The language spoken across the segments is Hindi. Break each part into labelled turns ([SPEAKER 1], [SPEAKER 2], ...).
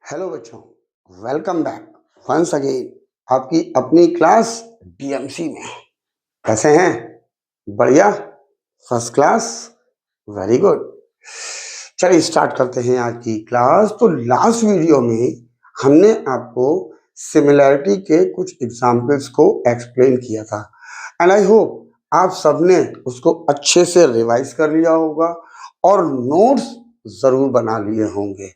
[SPEAKER 1] हेलो बच्चों, वेलकम बैक वंस अगेन आपकी अपनी क्लास डीएमसी में। कैसे हैं? बढ़िया, फर्स्ट क्लास, वेरी गुड। चलिए स्टार्ट करते हैं आज की क्लास। तो लास्ट वीडियो में हमने आपको सिमिलैरिटी के कुछ एग्जाम्पल्स को एक्सप्लेन किया था एंड आई होप आप सबने उसको अच्छे से रिवाइज कर लिया होगा और नोट्स जरूर बना लिए होंगे।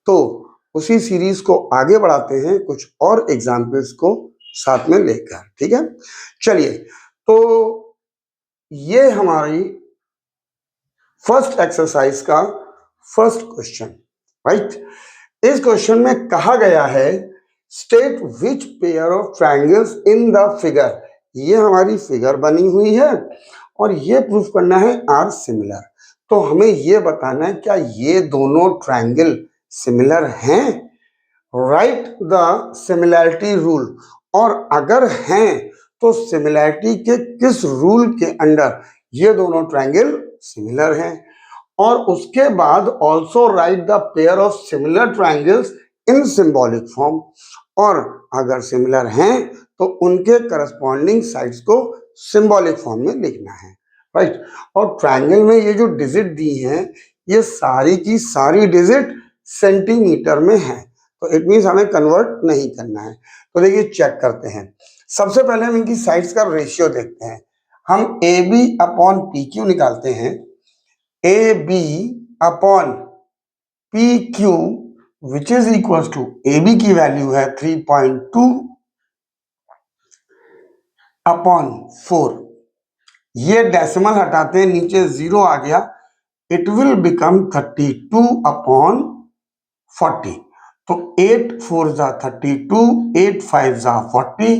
[SPEAKER 1] तो उसी सीरीज को आगे बढ़ाते हैं कुछ और एग्जाम्पल्स को साथ में लेकर। ठीक है, चलिए। तो ये हमारी फर्स्ट एक्सरसाइज का फर्स्ट क्वेश्चन, राइट। इस क्वेश्चन में कहा गया है state which pair of triangles in the figure. ये हमारी फिगर बनी हुई है और ये प्रूफ करना है आर सिमिलर। तो हमें ये बताना है क्या ये दोनों ट्रायंगल सिमिलर हैं। Right the similarity rule. और अगर हैं तो सिमिलैरिटी के किस रूल के अंडर ये दोनों ट्रायंगल सिमिलर हैं। और उसके बाद also right the pair of similar triangles in symbolic form. और अगर सिमिलर हैं तो उनके करस्पॉन्डिंग साइड्स को सिंबॉलिक फॉर्म में लिखना है, राइट। और ट्रायंगल में ये जो डिजिट दी हैं ये सारी की सारी डिजिट सेंटीमीटर में है, तो इट मीन्स हमें कन्वर्ट नहीं करना है। तो देखिए चेक करते हैं। सबसे पहले हम इनकी साइड्स का रेशियो देखते हैं। हम A B upon P Q निकालते हैं। A B upon P Q which is equal to A B की वैल्यू है 3.2 अपॉन 4। ये डेसिमल हटाते हैं, नीचे जीरो आ गया, इट विल बिकम 32 अपॉन 40। तो 8 4 जा 32, 8 5 जा 40,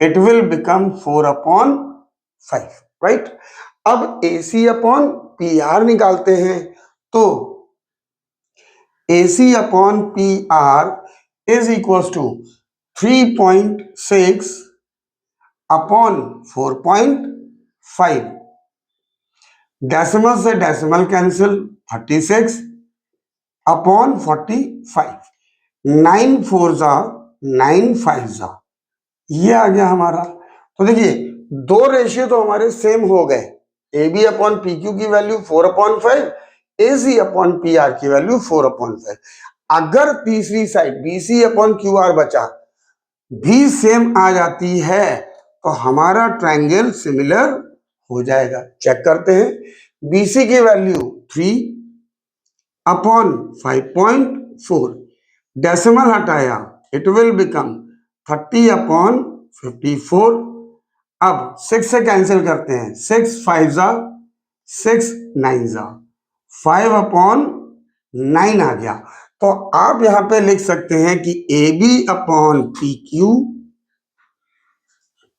[SPEAKER 1] it will become 4 upon 5, right. अब AC अपॉन PR निकालते हैं। तो AC upon PR is equal to 3.6 upon 4.5। Decimal से डेसिमल कैंसिल, 36 अपॉन 45। 9 4 जा 9 5 जा, ये आ गया हमारा। तो देखिए दो रेशियो तो हमारे सेम हो गए। A B upon P Q की value 4/5, A C upon P R की वैल्यू 4/5। अगर तीसरी side B C upon Q R बचा भी सेम आ जाती है तो हमारा ट्रायंगल सिमिलर हो जाएगा। चेक करते हैं। बी सी की वैल्यू 3 अपॉन 5.4, डेसिमल हटाया, इट विल बिकम 30 अपॉन 54। अब 6 से कैंसिल करते हैं, 6 5 जा 6 9 जा 5 अपॉन 9 आ गया। तो आप यहां पे लिख सकते हैं कि A B upon P Q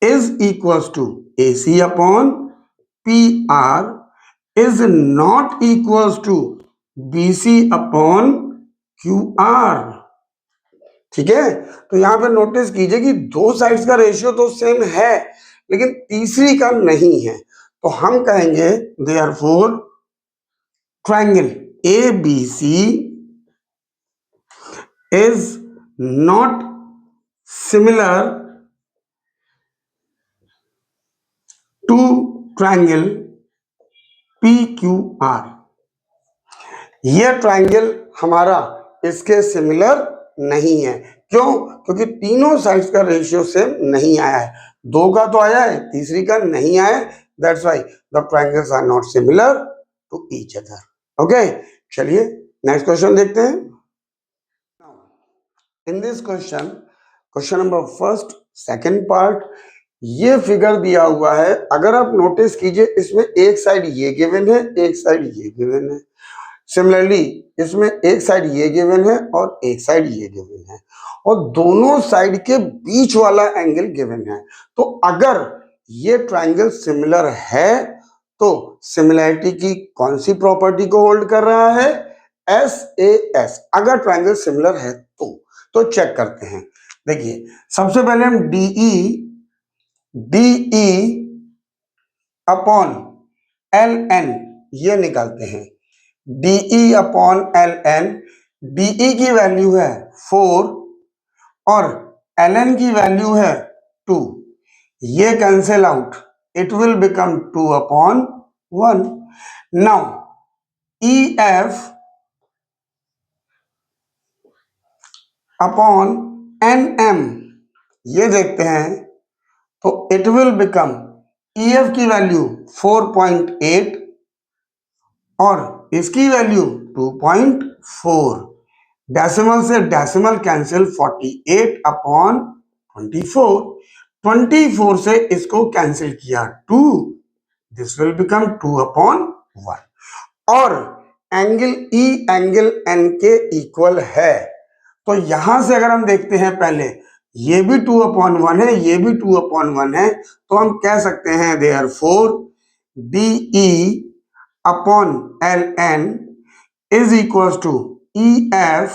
[SPEAKER 1] is equal to A C upon P R is not equal to B C upon Q R. ठीक है, तो यहां पे नोटिस कीजिए कि दो साइड्स का रेशियो तो सेम है लेकिन तीसरी का नहीं है। तो हम कहेंगे therefore triangle A B C is not similar to triangle P Q R. यह ट्रायंगल हमारा इसके सिमिलर नहीं है। क्यों? क्योंकि तीनों साइड्स का रेशियो सेम नहीं आया है। दो का तो आया है, तीसरी का नहीं आया है। That's why the triangles are not similar to each other. Okay, चलिए नेक्स्ट क्वेश्चन देखते हैं। In this question, question number first second part, ये फिगर दिया हुआ है। अगर आप नोटिस कीजिए इसमें एक साइड ये गिवन है, एक साइड ये गिवन है। सिमिलरली इसमें एक साइड ये गिवन है और एक साइड ये गिवन है और दोनों साइड के बीच वाला एंगल गिवन है। तो अगर ये ट्रायंगल सिमिलर है तो सिमिलैरिटी की कौन सी प्रॉपर्टी को होल्ड कर रहा है? SAS। अगर ट्रायंगल सिमिलर है तो चेक करते हैं। देखिए सबसे पहले हम DE अपॉन LN ये निकालते हैं। DE अपॉन LN DE की वैल्यू है 4 और LN की वैल्यू है 2, ये cancel out, it will become 2/1. Now EF upon NM ये देखते हैं, तो इट विल बिकम EF की वैल्यू 4.8 और इसकी वैल्यू 2.4. डेसिमल से डेसिमल कैंसिल, 48/24. 24 से इसको कैंसिल किया 2, दिस विल बिकम 2/1. और एंगल E एंगल N के इक्वल है, तो यहां से अगर हम देखते हैं, पहले ये भी 2/1 है, ये भी 2/1 है, तो हम कह सकते हैं therefore DE upon LN is equal to EF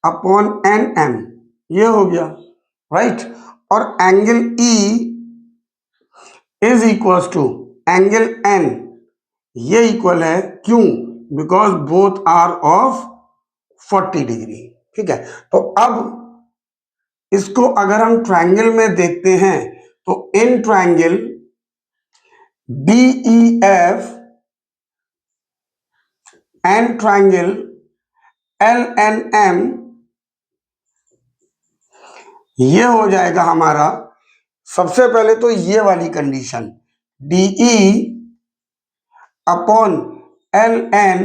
[SPEAKER 1] upon NM. ये हो गया, राइट. और angle E is equal to angle N, ये इक्वल है, क्यों? Because both are of 40 degree. ठीक है, तो अब इसको अगर हम ट्रायंगल में देखते हैं, तो in triangle DEF and triangle LNM, ये हो जाएगा हमारा, सबसे पहले तो ये वाली condition DE upon LN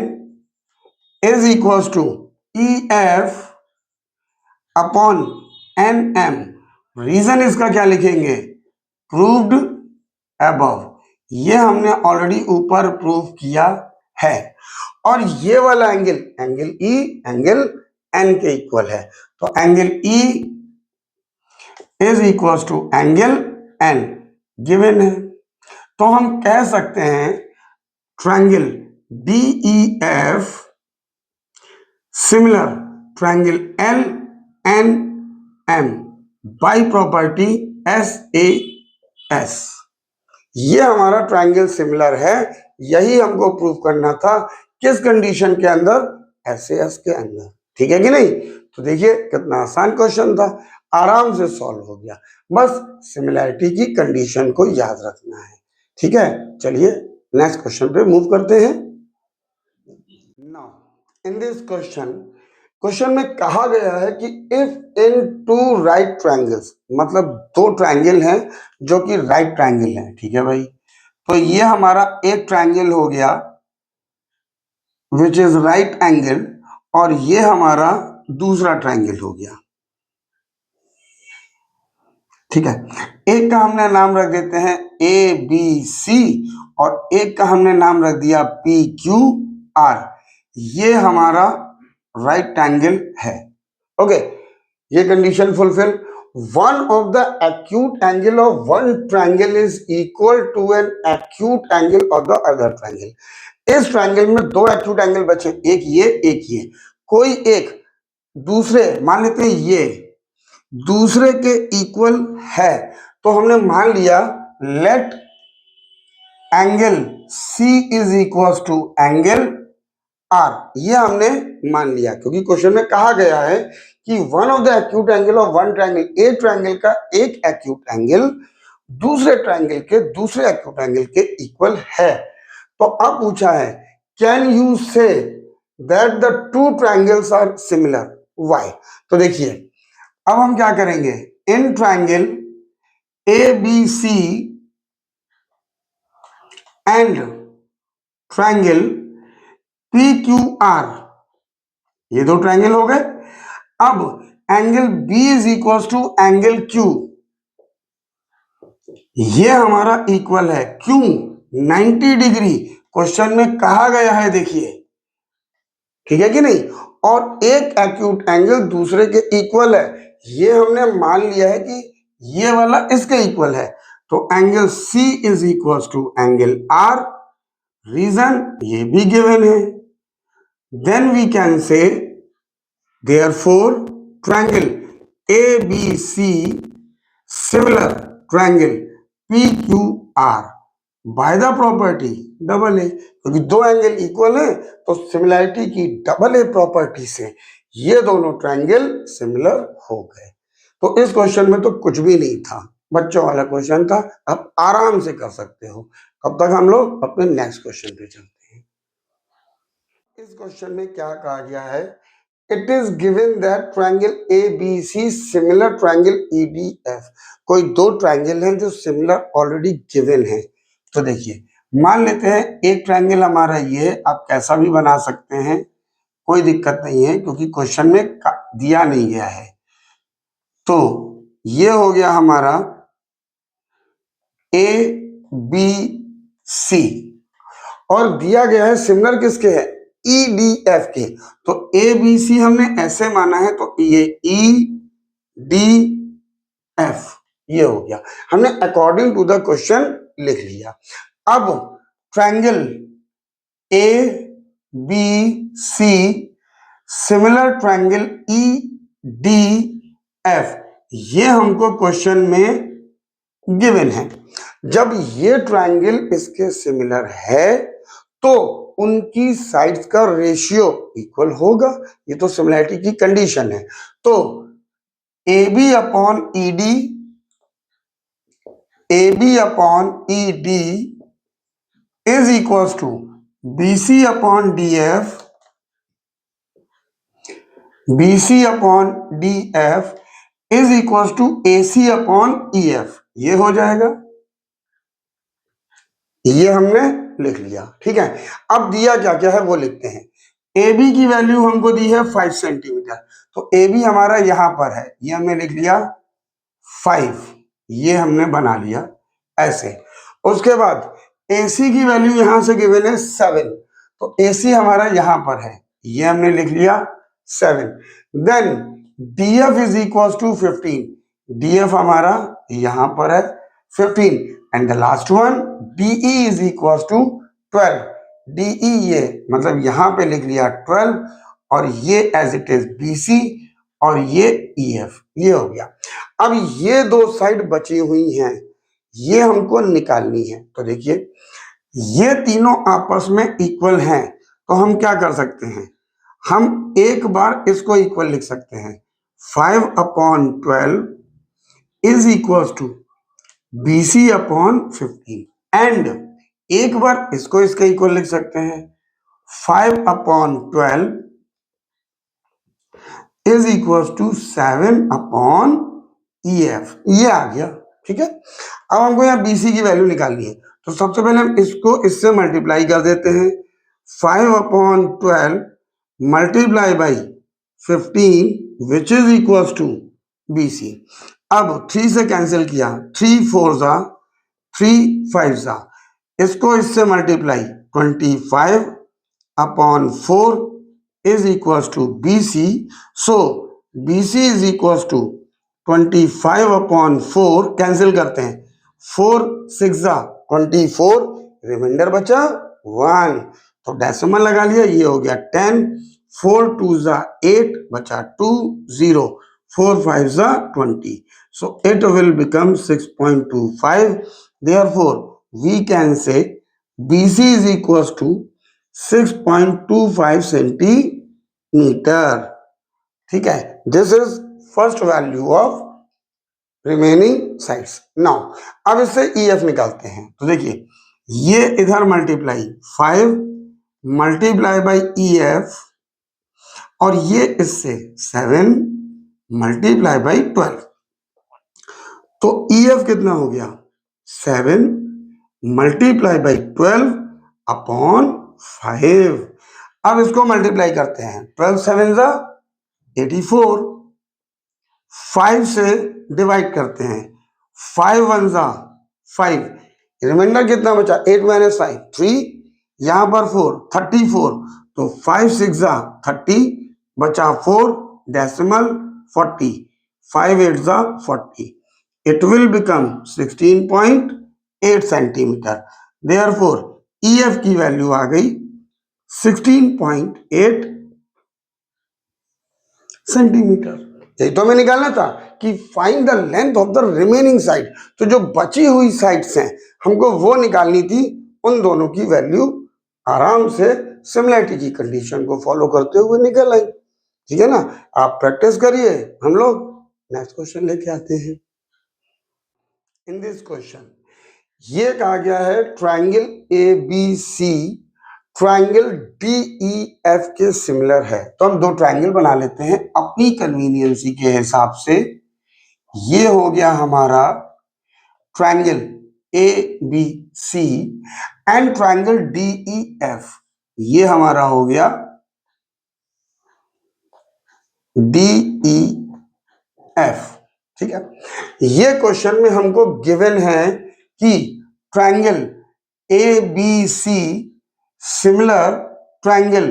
[SPEAKER 1] is equal to EF upon NM. Reason इसका क्या लिखेंगे? Proved above. ये हमने ऑलरेडी ऊपर प्रूव किया है. और ये वाला angle, angle E angle N के इक्वल है, तो angle E is equal to angle N given है. तो हम कह सकते हैं triangle DEF similar triangle LNM by property SAS. ये हमारा ट्रायंगल सिमिलर है, यही हमको प्रूव करना था. किस कंडीशन के अंदर? SAS के अंदर. ठीक है कि नहीं? तो देखिए कितना आसान क्वेश्चन था, आराम से सॉल्व हो गया. बस सिमिलैरिटी की कंडीशन को याद रखना है. ठीक है, चलिए नेक्स्ट क्वेश्चन पे मूव करते हैं. नाउ इन दिस क्वेश्चन में कहा गया है कि if in two right triangles, मतलब दो ट्रायंगल हैं जो कि राइट ट्रायंगल हैं. ठीक है भाई, तो ये हमारा एक ट्रायंगल हो गया विच इज राइट एंगल, और ये हमारा दूसरा ट्रायंगल हो गया. ठीक है, एक का हमने नाम रख देते हैं ABC और एक का हमने नाम रख दिया PQR. ये हमारा राइट ट्रायंगल है. ओके, ये condition fulfil. One of the acute angle of one triangle is equal to an acute angle of the other triangle. इस ट्रायंगल में दो एक्यूट एंगल बचे, एक ये एक ये. कोई एक दूसरे, मान लेते हैं ये दूसरे के इक्वल है, तो हमने मान लिया let angle C is equal to angle R. ये हमने मान लिया, क्योंकि क्वेश्चन में कहा गया है कि one of the acute angle of one triangle, एक ट्रायंगल का एक एक्यूट एंगल दूसरे ट्रायंगल के दूसरे एक्यूट एंगल के इक्वल है. तो अब पूछा है can you say that the two triangles are similar. Why? तो देखिए अब हम क्या करेंगे, in triangle ABC and triangle PQR, ये दो ट्रायंगल हो गए. अब angle B is equal to angle Q, ये हमारा इक्वल है, क्यों? 90 डिग्री क्वेश्चन में कहा गया है, देखिए. ठीक है कि नहीं? और एक एक्यूट एंगल दूसरे के इक्वल है, ये हमने मान लिया है कि ये वाला इसके इक्वल है. तो angle C is equal to angle R. Reason ये भी गिवन है. Then we can say therefore triangle ABC similar triangle PQR by the property double A. क्योंकि दो एंगल इक्वल है, तो सिमिलैरिटी की डबल ए प्रॉपर्टी से ये दोनों ट्रायंगल सिमिलर हो गए। तो इस क्वेश्चन में तो कुछ भी नहीं था, बच्चों वाला क्वेश्चन था, आप आराम से कर सकते हो। अब तक हम लोग अपने नेक्स्ट क्वेश्चन पे चलते हैं। इस क्वेश्चन में क्या कहा गया है, it is given that triangle A B C similar triangle E D F. कोई दो ट्रायंगल हैं जो सिमिलर ऑलरेडी गिवन है। तो देखिए, मान लेते हैं एक ट्रायंगल हमारा ये, आप कैसा भी बना सकते हैं, कोई दिक्कत नहीं है, क्योंकि क्वेश्चन में दिया नहीं गया है। तो ये हो गया हमारा ए बी सी, और दिया गया है सिमिलर किसके है, ई डी एफ के। तो ए बी सी हमने ऐसे माना है, तो ये ई डी एफ ये हो गया, हमने अकॉर्डिंग टू द क्वेश्चन लिख लिया। अब triangle A B C similar triangle E D F, ये हमको क्वेश्चन में गिवन है। जब ये ट्रायंगल इसके सिमिलर है तो उनकी साइड्स का रेशियो इक्वल होगा, ये तो सिमिलरिटी की कंडीशन है। तो A B upon E D, A B upon E D is equal to B C upon D F, B C upon D F is equal to A C upon E F, ये हो जाएगा। ये हमने लिख लिया, ठीक है। अब दिया क्या क्या है वो लिखते हैं। ए बी की वैल्यू हमको दी है 5 सेंटीमीटर, तो ए बी हमारा यहां पर है, ये हमने लिख लिया 5, ये हमने बना लिया ऐसे। उसके बाद ए सी की वैल्यू यहां से गिवन है 7, तो ए सी हमारा यहां पर है, ये हमने लिख लिया 7। Then D F is equal to 15, D F हमारा यहां पर है 15, and the last one DE is equal to 12, DE ये मतलब यहां पे लिख लिया 12, और ये एज इट इज BC, और ये EF, ये हो गया। अब ये दो साइड बची हुई हैं, ये हमको निकालनी है। तो देखिए, ये तीनों आपस में इक्वल हैं, तो हम क्या कर सकते हैं, हम एक बार इसको इक्वल लिख सकते हैं, 5/12 is equal to BC upon 15, and एक बार इसको इसके इक्वल लिख सकते हैं, 5/12 इज इक्वल टू 7/EF, ये आ गया, ठीक है। अब हमको यहाँ BC की वैल्यू निकालनी है, तो सबसे पहले हम इसको इससे मल्टीप्लाई कर देते हैं, 5/12 multiply by 15 which is equal to BC। अब 3 से कैंसिल किया, 3 4 जा 3 5 जा, इसको इससे multiply 25/4 is equal to BC। So BC is equal to 25/4, cancel करते हैं, 4 6 जा 24, रिमाइंडर बचा 1, तो डेसिमल लगा लिया, ये हो गया 10, 4 2 जा 8 बचा 2 0, 4 5 जा 20, so it will become 6.25, therefore we can say BC is equals to 6.25 centimetre, ठीक है। This is first value of remaining sides. Now अब इससे EF निकालते हैं, तो देखिए ये इधर मल्टीप्लाई 5 मल्टीप्लाई बाई EF, और ये इससे 7 मल्टीप्लाई बाई 12, तो EF कितना हो गया, 7 मल्टीप्लाई बाई 12 अपॉन 5। अब इसको मल्टीप्लाई करते हैं, 12 7 जा 84, 5 से डिवाइड करते हैं, 5 1 जा 5, रिमाइंडर कितना बचा, 8 - 5 3, यहां पर 4 34, तो 5 6 जा 30 बचा 4, डेसिमल 40, 5 8 जा 40, it will become 16.8 centimetre. Therefore EF की वैल्यू आ गई 16.8 सेंटीमीटर। यही तो हमें निकालना था कि find the length of the remaining side, तो जो बची हुई साइड्स हैं हमको वो निकालनी थी, उन दोनों की वैल्यू आराम से सिमिलरिटी की कंडीशन को फॉलो करते हुए निकल आई। ठीक है ना, आप प्रैक्टिस करिए, हम लोग नेक्स्ट क्वेश्चन लेके आते हैं। इन दिस क्वेश्चन ये कहा गया है triangle A B C triangle D E F के सिमिलर है। तो हम दो ट्राइंगल बना लेते हैं अपनी कन्वीनियंसी के हिसाब से। ये हो गया हमारा triangle A B C and triangle D E F, ये हमारा हो गया डी ई एफ। ठीक है, ये क्वेश्चन में हमको गिवन है कि triangle A B C similar triangle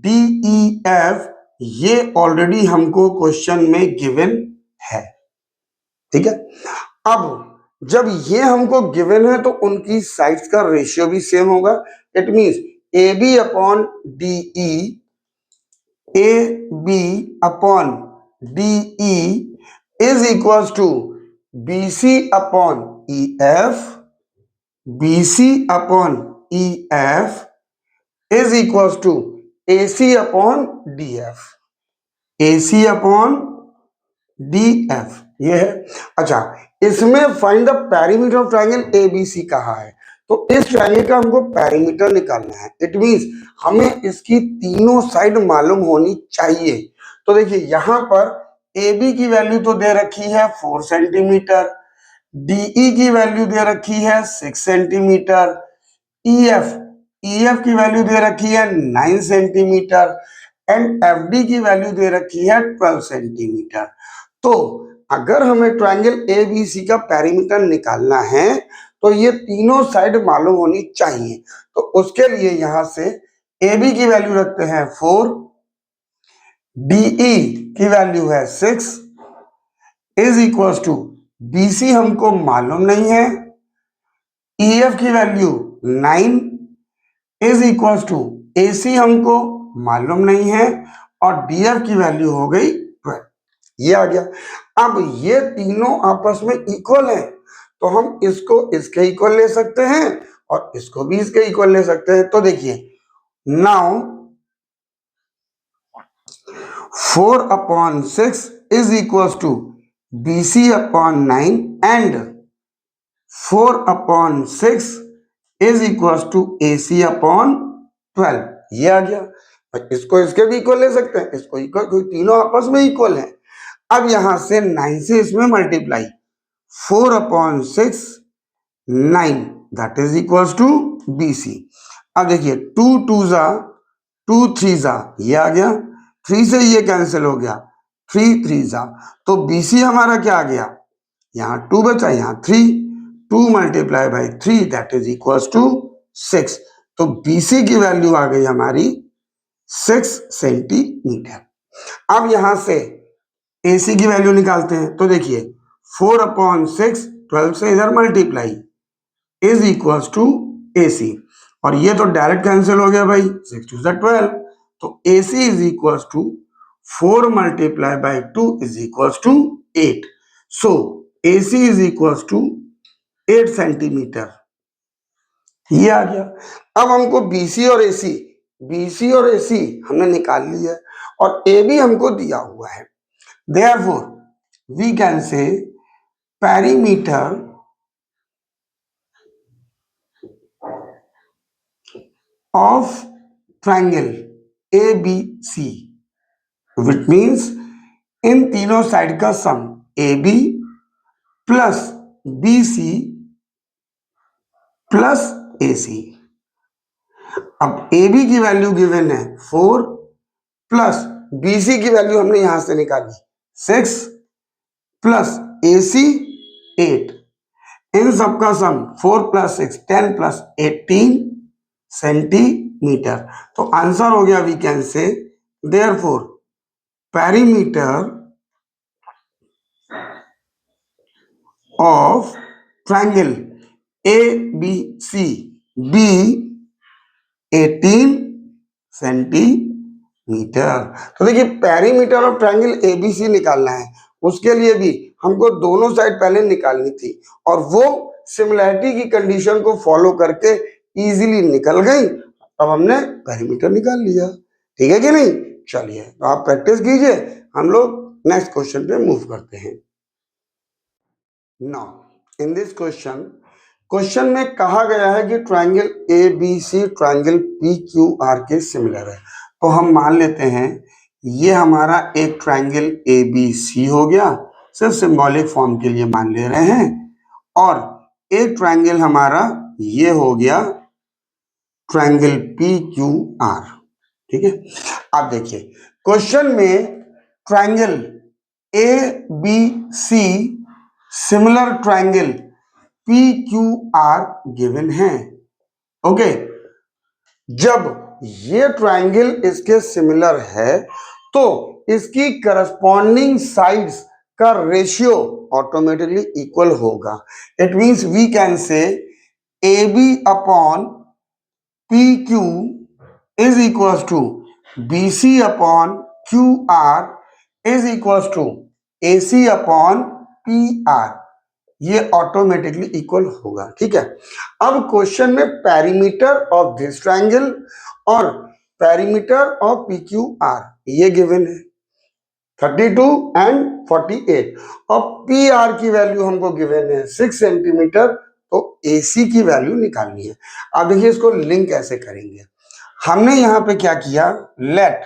[SPEAKER 1] D E F, ये ऑलरेडी हमको क्वेश्चन में गिवन है। ठीक है, अब जब ये हमको गिवन है तो उनकी साइड्स का रेशियो भी सेम होगा। It means A B upon D E, A B upon D E is equal to B C upon E F, B C upon E F is equal to A C upon D F, A C upon D F, ये है। अच्छा, इसमें find the perimeter of triangle A B C कहा है, तो इस ट्राइंगल का हमको पेरीमीटर निकालना है। इट मींस हमें इसकी तीनों साइड मालूम होनी चाहिए। तो देखिए यहां पर ए बी की वैल्यू तो दे रखी है 4 सेंटीमीटर, डी ई की वैल्यू दे रखी है 6 सेंटीमीटर, ई एफ की वैल्यू दे रखी है 9 सेंटीमीटर एंड एफ डी की वैल्यू दे रखी है 12 सेंटीमीटर। तो अगर हमें ट्राइंगल ए बी सी का पेरीमीटर निकालना है तो ये तीनों साइड मालूम होनी चाहिए। तो उसके लिए यहां से ए बी की वैल्यू रखते हैं 4, डीई की वैल्यू है 6 is equal to B C हमको मालूम नहीं है, ई एफ की value 9 is equal to A C हमको मालूम नहीं है और डी एफ की वैल्यू हो गई 12। ये आ गया। अब ये तीनों आपस में इक्वल हैं तो हम इसको इसके इक्वल ले सकते हैं और इसको भी इसके इक्वल ले सकते हैं। तो देखिए now 4 upon 6 is equal to B C upon 9 and 4 upon 6 is equal to A C upon 12। ये आ गया। इसको इसके भी इक्वल ले सकते हैं, इसको इक्वल, तीनों आपस में इक्वल है। अब यहां से 9 से इसमें multiply, 4 upon 6 9 that is equal to B C. अब देखिए 2 2 जा 2 3 जा, ये आ गया, 3 से ये कैंसिल हो गया, 3 3 जा, तो बी सी हमारा क्या आ गया, यहाँ 2 बचा, यहाँ 3, 2 multiply by 3 that is equal to 6। तो बी सी की वैल्यू आ गई हमारी 6 सेंटीमीटर। अब यहां से ए सी की वैल्यू निकालते हैं। तो देखिए 4 अपॉन 6 12 से इधर multiply is equal to A सी, और ये तो डायरेक्ट कैंसिल हो गया भाई, 6 2 12, तो A C is equal to 4 multiply by 2 is equal to 8। So A C is equal to 8 centimetre. ये आ गया। अब हमको बीसी और एसी हमने निकाल लिया है और ए बी हमको दिया हुआ है। Therefore, we can say perimeter of triangle ABC, which means इन तीनों साइड का सम AB plus BC plus AC। अब AB की वैल्यू गिवन है 4 प्लस BC की वैल्यू हमने यहां से निकाली 6 प्लस AC 8, इन सबका सम 4 प्लस 6 10 प्लस 18 सेंटीमीटर। तो आंसर हो गया, we can say therefore perimeter of triangle ABC be 18 centimetre. तो देखिए पेरीमीटर ऑफ ट्राइंगल एबीसी निकालना है, उसके लिए भी हमको दोनों साइड पहले निकालनी थी और वो सिमिलैरिटी की कंडीशन को फॉलो करके इजीली निकल गई। अब हमने पेरीमीटर निकाल लिया, ठीक है कि नहीं। चलिए तो आप प्रैक्टिस कीजिए, हम लोग नेक्स्ट क्वेश्चन पे मूव करते हैं। नाउ इन दिस क्वेश्चन में कहा गया है कि triangle A B C triangle P Q R के सिमिलर है। तो हम मान लेते हैं ये हमारा एक ट्रायंगल ए बी सी हो गया, सिर्फ सिंबॉलिक फॉर्म के लिए मान ले रहे हैं, और एक ट्रायंगल हमारा ये हो गया ट्रायंगल पी क्यू आर। ठीक है, आप देखिए क्वेश्चन में triangle A B C similar triangle P Q R given है। ओके, जब ये ट्रायंगल इसके सिमिलर है तो इसकी करस्पॉन्डिंग साइड्स का रेशियो ऑटोमेटिकली इक्वल होगा। It means we can say A B upon P Q is equal to B C upon Q R is equal to A C upon P R, ये ऑटोमेटिकली इक्वल होगा। ठीक है, अब क्वेश्चन में पेरीमीटर ऑफ दिस ट्रायंगल और perimeter of P Q are ये गिवन है 32 एंड 48, और पी आर की वैल्यू हमको गिवन है 6 सेंटीमीटर, तो ए सी की वैल्यू निकालनी है। अब देखिए इसको लिंक कैसे करेंगे। हमने यहां पे क्या किया, लेट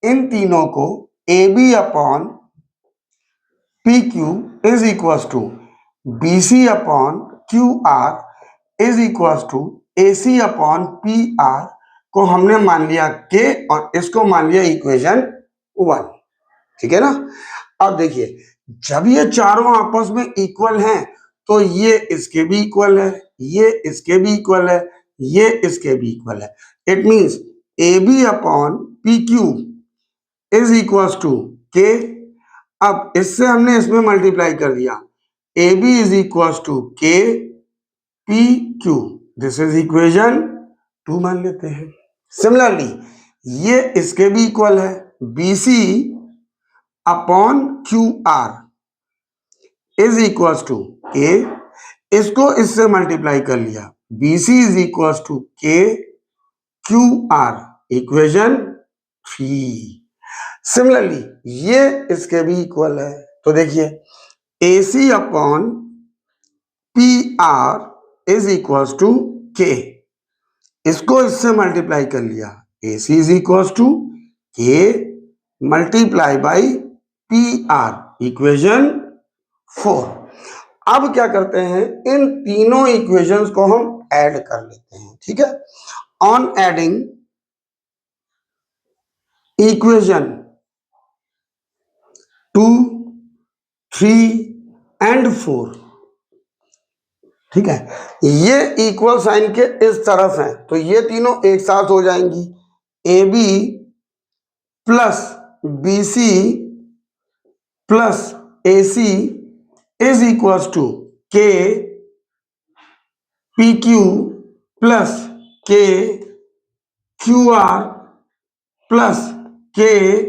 [SPEAKER 1] इन तीनों को A B upon P Q is equal to B C upon Q R is equal to A C upon P R को हमने मान लिया के, और इसको मान लिया इक्वेशन 1। ठीक है ना। अब देखिए जब ये चारों आपस में इक्वल हैं तो ये इसके भी इक्वल है, ये इसके भी इक्वल है, ये इसके भी इक्वल है। It means A B upon P Q is equal to K. अब इससे हमने इसमें मल्टीप्लाई कर दिया, A B is equal to K P Q, this is equation 2 मान लेते हैं। सिमिलरली ये इसके भी इक्वल है, B C upon Q R is equal to K, इसको इससे मल्टीप्लाई कर लिया, B C is equal to K Q R, equation 3। Similarly ये इसके भी इक्वल है, तो देखिए A C upon P R is equal to K, इसको इससे मल्टीप्लाई कर लिया, A C is equal to K multiply by P R, equation 4। अब क्या करते हैं, इन तीनों इक्वेशंस को हम ऐड कर लेते हैं। ठीक है, ऑन एडिंग इक्वेशन 2, 3 एंड 4, ठीक है, ये इक्वल साइन के इस तरफ है तो ये तीनों एक साथ हो जाएंगी, A B plus B C plus A C is equal to K P Q plus K Q R plus K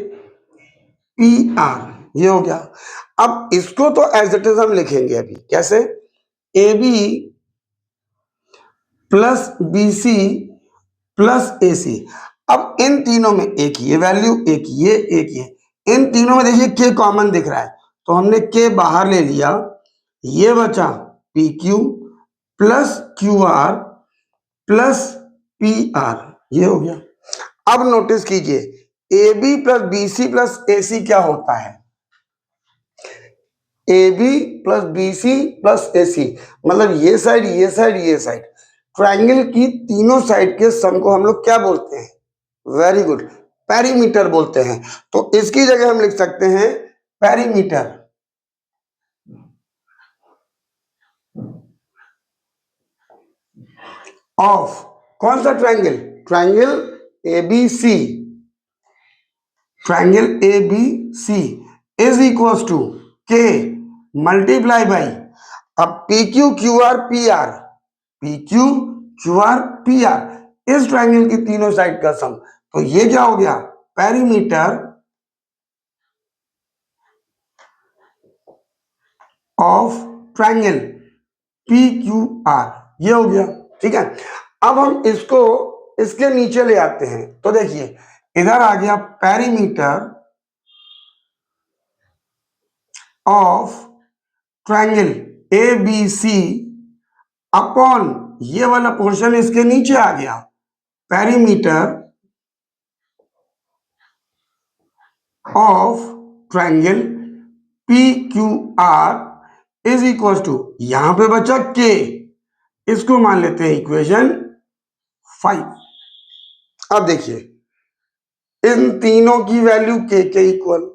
[SPEAKER 1] P R, ये हो गया। अब इसको तो एज इट इज हम लिखेंगे अभी, कैसे, A B plus B C plus A C. अब इन तीनों में एक ये वैल्यू, एक ये, एक ये, इन तीनों में देखिए के कॉमन दिख रहा है तो हमने के बाहर ले लिया, ये बचा P Q plus Q R plus P R, ये हो गया। अब नोटिस कीजिए A B plus B C plus A C क्या होता है, A B plus B C plus A C, मतलब ये साइड, ये साइड, ये साइड, ट्रायंगल की तीनों साइड के सम को हम लोग क्या बोलते हैं, वेरी गुड, पेरीमीटर बोलते हैं। तो इसकी जगह हम लिख सकते हैं पेरीमीटर ऑफ कौन सा triangle, triangle A B C, triangle A B C is equal to K multiply by, अब P Q Q R P R, P Q Q R P R, इस ट्रायंगल की तीनों साइड का सम, तो ये क्या हो गया, perimeter of triangle P Q are, ये हो गया। ठीक है, अब हम इसको इसके नीचे ले आते हैं, तो देखिए इधर आ गया perimeter of triangle A B C upon ये वाला पोर्शन इसके नीचे आ गया, perimeter of triangle P Q R is equal to, यहां पे बचा के, इसको मान लेते हैं इक्वेशन 5। अब देखिए इन तीनों की वैल्यू के इक्वल,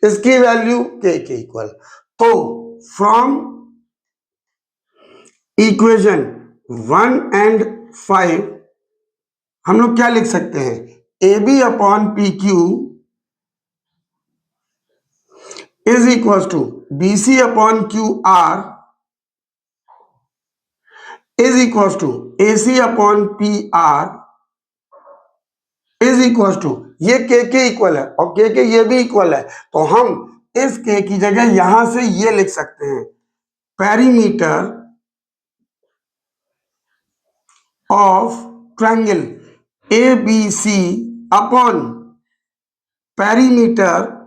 [SPEAKER 1] इसकी वैल्यू के इक्वल, तो फ्रॉम इक्वेशन 1 एंड 5 हम लोग क्या लिख सकते हैं, A B upon P Q is equal to B C upon Q R is equal to A C upon P R is equal to, ये के इक्वल है और के ये भी इक्वल है, तो हम इस के की जगह यहां से ये लिख सकते हैं, perimeter of triangle A B C upon perimeter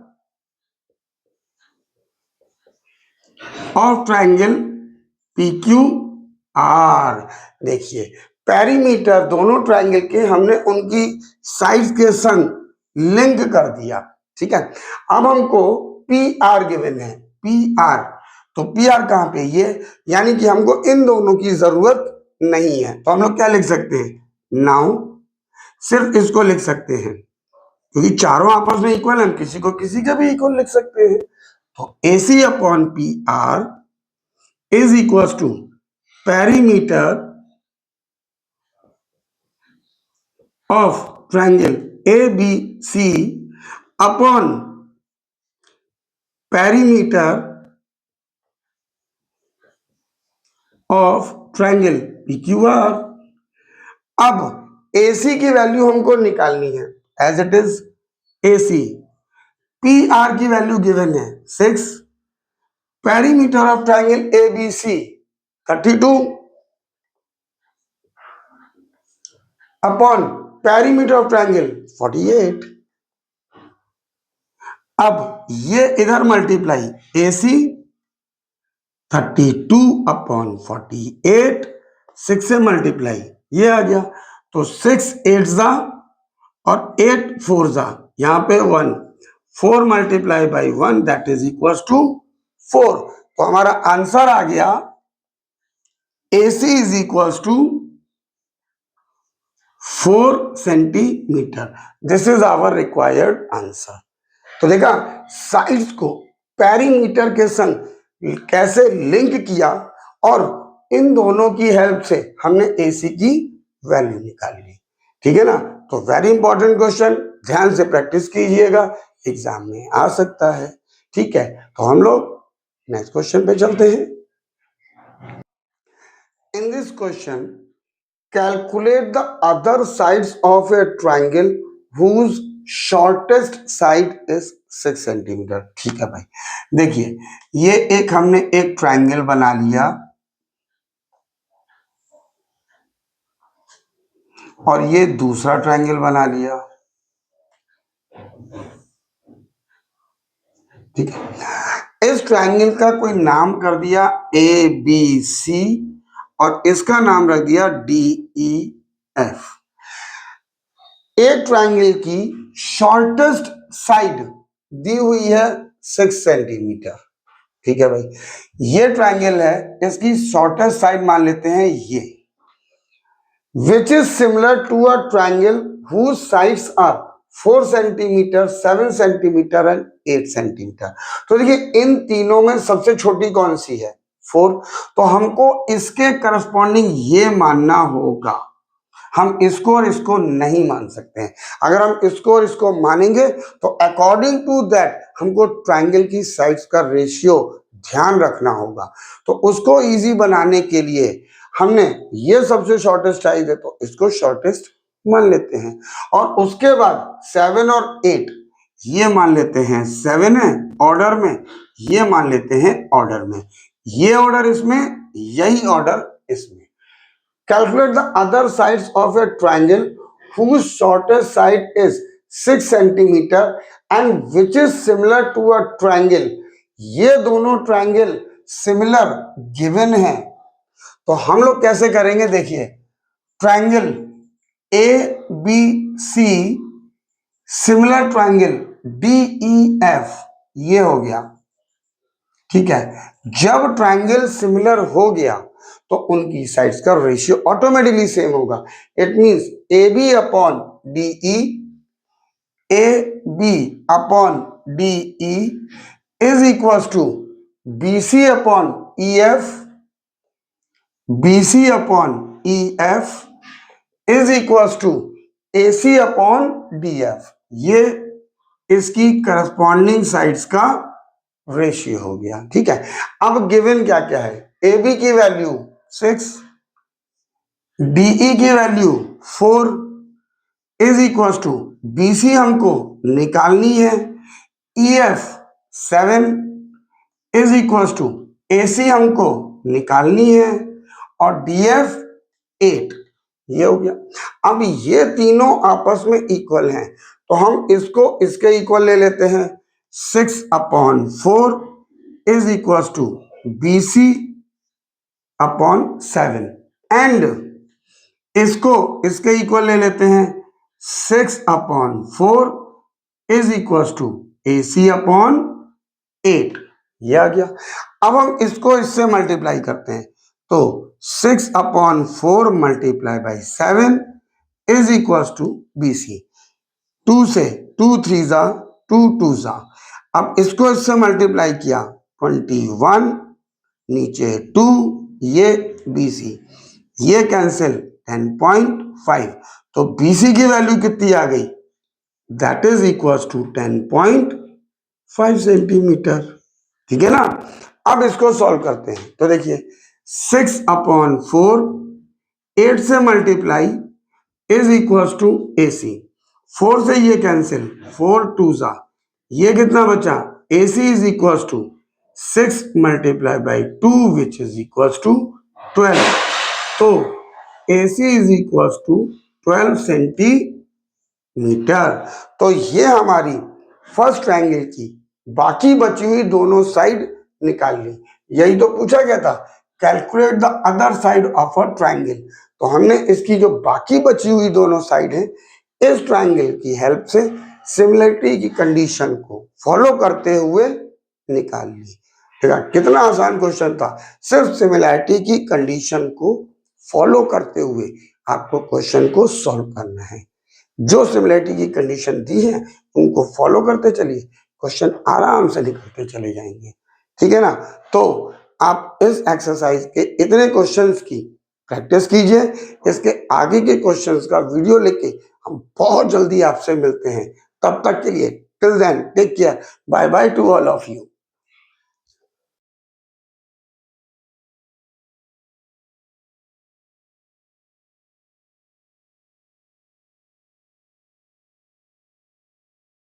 [SPEAKER 1] of triangle P Q R. देखिए पेरीमीटर दोनों ट्रायंगल के हमने उनकी साइड्स के संग लिंक कर दिया, ठीक है। अब हमको पी आर गिवन है, पी आर, तो पी आर कहां पे, ये, यानी कि हमको इन दोनों की जरूरत नहीं है, तो हम लोग क्या लिख सकते हैं, नाउ सिर्फ इसको लिख सकते हैं, क्योंकि चारों आपस में इक्वल है, हम किसी को किसी का भी इक्वल लिख सकते हैं। तो A C upon P R is equal to perimeter of triangle A B C upon perimeter of triangle P Q R. अब AC की वैल्यू हमको निकालनी है, as it is AC, PR की वैल्यू गिवन है 6, perimeter of triangle ABC 32 upon perimeter of triangle 48। अब ये इधर मल्टीप्लाई, AC 32 अपॉन 48, 6 से मल्टीप्लाई ये आ गया, तो 6 8 जा और 8 4 जा, यहां पे 1, 4 multiply by 1 that is equal to 4। तो हमारा आंसर आ गया AC is equal to 4 centimetre. This is our required answer. तो देखा साइड्स को पेरीमीटर के संग कैसे लिंक किया और इन दोनों की हेल्प से हमने AC की वैल्यू निकाल ली, ठीक है ना। तो वेरी इंपॉर्टेंट क्वेश्चन, ध्यान से प्रैक्टिस कीजिएगा, एग्जाम में आ सकता है, ठीक है। तो हम लोग नेक्स्ट क्वेश्चन पे चलते हैं। In this question calculate the other sides of a triangle whose shortest side is 6 centimetre. ठीक है भाई, देखिए ये एक हमने एक ट्रायंगल बना लिया और ये दूसरा ट्रायंगल बना लिया, ठीक है। इस ट्रायंगल का कोई नाम कर दिया ए बी सी और इसका नाम रख दिया डी ई एफ। एक ट्रायंगल की शॉर्टेस्ट साइड दी हुई है 6 सेंटीमीटर, ठीक है भाई। ये ट्रायंगल है, इसकी शॉर्टेस्ट साइड मान लेते हैं ये, which is similar to a triangle whose sides are 4 centimetre, 7 centimetre and 8 centimetre. तो देखिए इन तीनों में सबसे छोटी कौन सी है, 4, तो हमको इसके करस्पॉन्डिंग ये मानना होगा, हम इसको और इसको नहीं मान सकते हैं। अगर हम इसको और इसको मानेंगे तो अकॉर्डिंग टू दैट हमको ट्रायंगल की साइड्स का रेशियो ध्यान रखना होगा। तो उसको इजी बनाने के लिए हमने ये सबसे शॉर्टेस्ट साइड है तो इसको शॉर्टेस्ट मान लेते हैं, और उसके बाद 7 और 8 ये मान लेते हैं 7 है ऑर्डर में, ये मान लेते हैं ऑर्डर में, ये ऑर्डर इसमें, यही ऑर्डर इसमें। Calculate the other sides of a triangle whose shortest side is 6 centimetre and which is similar to a triangle। ये दोनों ट्रायंगल सिमिलर गिवन है, तो हम लोग कैसे करेंगे? देखिए, triangle A B C similar triangle D E F, ये हो गया। ठीक है, जब ट्रायंगल सिमिलर हो गया तो उनकी साइड्स का रेशियो ऑटोमेटिकली सेम होगा। It means A B upon D E, A B upon D E is equal to B C upon E F, B C upon E F is equal to A C upon D F. ये इसकी करस्पॉन्डिंग साइड्स का रेशियो हो गया। ठीक है, अब गिवन क्या क्या है? ए बी की वैल्यू 6, डीई की value 4 is equal to B C हमको निकालनी है, E F 7 is equal to A C हमको निकालनी है और डी एफ 8। ये हो गया। अब ये तीनों आपस में इक्वल हैं, तो हम इसको इसके इक्वल ले लेते हैं। 6/4 is equal to B C upon 7 and इसको इसके इक्वल ले लेते हैं। 6/4 is equal to A C upon 8। ये आ गया। अब हम इसको इससे मल्टीप्लाई करते हैं, तो 6/4 multiply by 7 is equal to B C. 2 से 2 3 जा 2 2 जा। अब इसको इससे मल्टीप्लाई किया 21, नीचे 2, ये बी सी, ये कैंसिल 10.5, तो बी सी की वैल्यू कितनी आ गई? That is equal to 10.5 centimetre. ठीक है ना। अब इसको सॉल्व करते हैं, तो देखिए 6/4 8 से multiply is equal to A सी, 4 से ये कैंसिल, 4 2 जा, ये कितना बचा? A C is equal to 6 multiply by 2 which is equal to 12। तो A C is equal to 12 centimetre. तो ये हमारी फर्स्ट ट्रायंगल की बाकी बची हुई दोनों साइड निकाल ली। यही तो पूछा गया था, calculate the other side of a triangle. तो हमने इसकी जो बाकी बची हुई दोनों साइड है, इस ट्रायंगल की हेल्प से सिमिलरिटी की कंडीशन को फॉलो करते हुए निकाल ली। ठीक है, कितना आसान क्वेश्चन था। सिर्फ सिमिलरिटी की कंडीशन को फॉलो करते हुए आपको क्वेश्चन को सॉल्व करना है। जो सिमिलरिटी की कंडीशन दी है उनको फॉलो करते चलिए, क्वेश्चन आराम से निकलते चले जाएंगे। ठीक है ना। तो आप इस एक्सरसाइज के इतने क्वेश्चंस की प्रैक्टिस कीजिए। इसके आगे के क्वेश्चंस का वीडियो लेके हम बहुत जल्दी आपसे मिलते हैं। तब तक के लिए till then take care, bye bye to all of you.